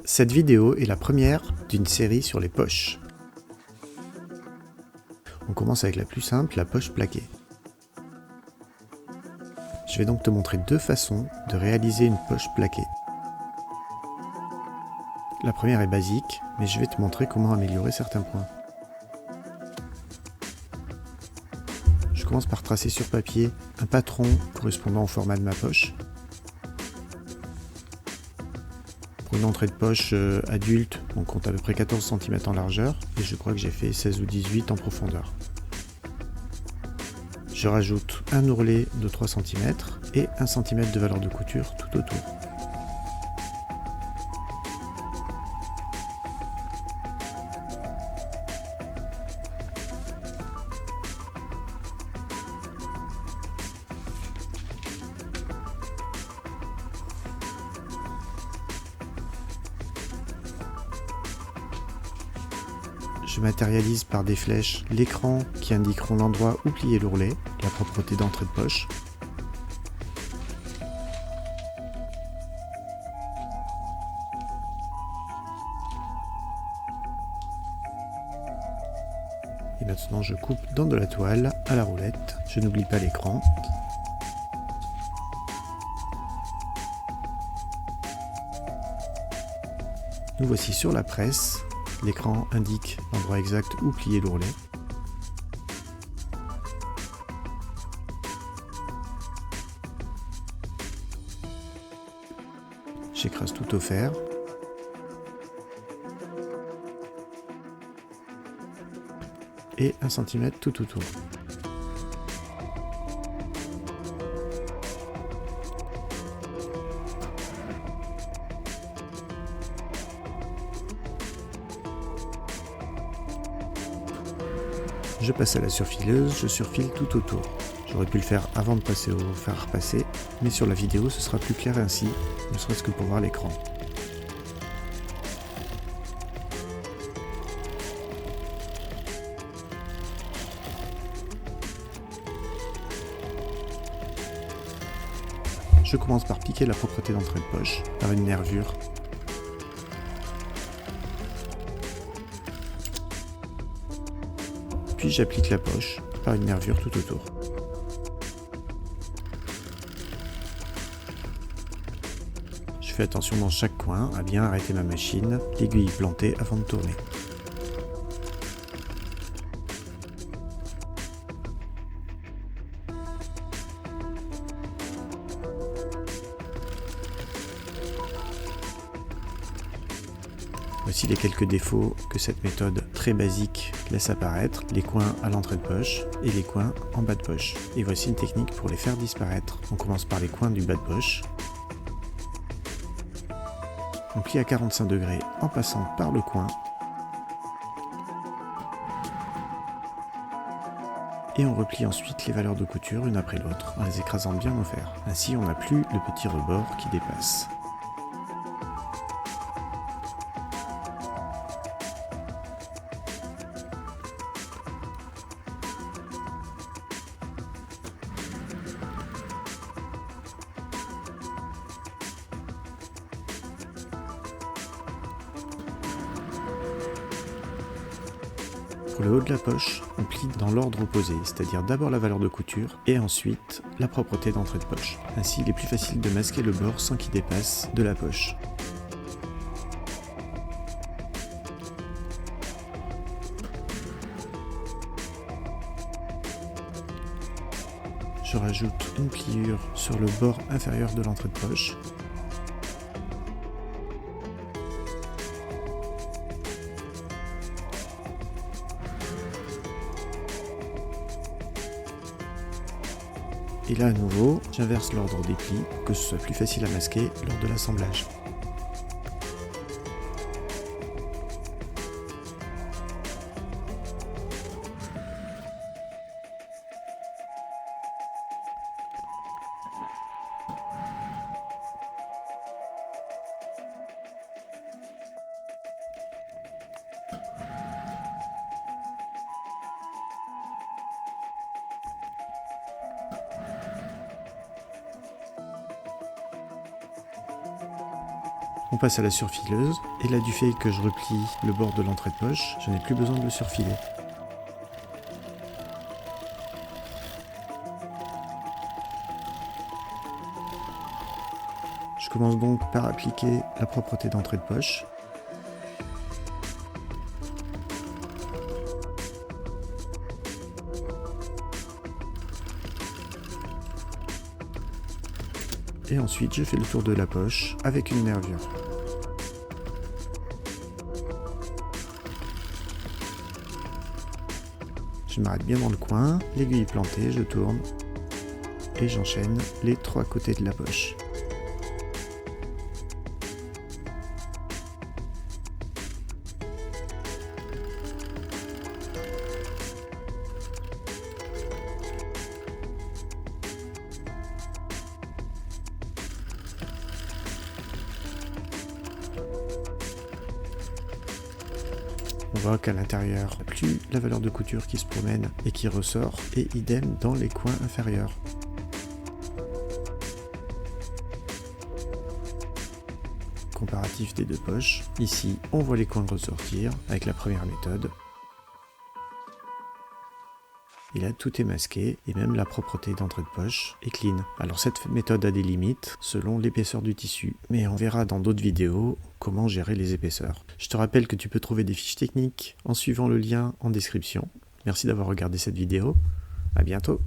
Cette vidéo est la première d'une série sur les poches. On commence avec la plus simple, la poche plaquée. Je vais donc te montrer deux façons de réaliser une poche plaquée. La première est basique, mais je vais te montrer comment améliorer certains points. Je commence par tracer sur papier un patron correspondant au format de ma poche. Pour une entrée de poche adulte, on compte à peu près 14 cm en largeur et je crois que j'ai fait 16 ou 18 en profondeur. Je rajoute un ourlet de 3 cm et 1 cm de valeur de couture tout autour. Je matérialise par des flèches l'écran qui indiqueront l'endroit où plier l'ourlet, la propreté d'entrée de poche. Et maintenant je coupe dans de la toile à la roulette, je n'oublie pas l'écran. Nous voici sur la presse, l'écran indique l'endroit exact où plier l'ourlet. J'écrase tout au fer. Et 1 cm tout autour. Je passe à la surfileuse, je surfile tout autour. J'aurais pu le faire avant de passer au fer à repasser, mais sur la vidéo ce sera plus clair ainsi, ne serait-ce que pour voir l'écran. Je commence par piquer la propreté d'entrée de poche par une nervure. Puis j'applique la poche par une nervure tout autour. Je fais attention dans chaque coin à bien arrêter ma machine, l'aiguille plantée avant de tourner. Voici les quelques défauts que cette méthode très basique laisse apparaître, les coins à l'entrée de poche et les coins en bas de poche. Et voici une technique pour les faire disparaître. On commence par les coins du bas de poche. On plie à 45 degrés en passant par le coin. Et on replie ensuite les valeurs de couture une après l'autre en les écrasant bien au fer. Ainsi on n'a plus le petit rebord qui dépasse. Pour le haut de la poche, on plie dans l'ordre opposé, c'est-à-dire d'abord la valeur de couture et ensuite la propreté d'entrée de poche. Ainsi, il est plus facile de masquer le bord sans qu'il dépasse de la poche. Je rajoute une pliure sur le bord inférieur de l'entrée de poche. Et là à nouveau, j'inverse l'ordre des plis pour que ce soit plus facile à masquer lors de l'assemblage. On passe à la surfileuse, et là du fait que je replie le bord de l'entrée de poche, je n'ai plus besoin de le surfiler. Je commence donc par appliquer la propreté d'entrée de poche. Et ensuite je fais le tour de la poche avec une nervure. Je m'arrête bien dans le coin, l'aiguille plantée, je tourne et j'enchaîne les 3 côtés de la poche. On voit qu'à l'intérieur, plus la valeur de couture qui se promène et qui ressort, et idem dans les coins inférieurs. Comparatif des 2 poches. Ici, on voit les coins ressortir avec la première méthode. Et là, tout est masqué, et même la propreté d'entrée de poche est clean. Alors cette méthode a des limites, selon l'épaisseur du tissu. Mais on verra dans d'autres vidéos comment gérer les épaisseurs. Je te rappelle que tu peux trouver des fiches techniques en suivant le lien en description. Merci d'avoir regardé cette vidéo. À bientôt.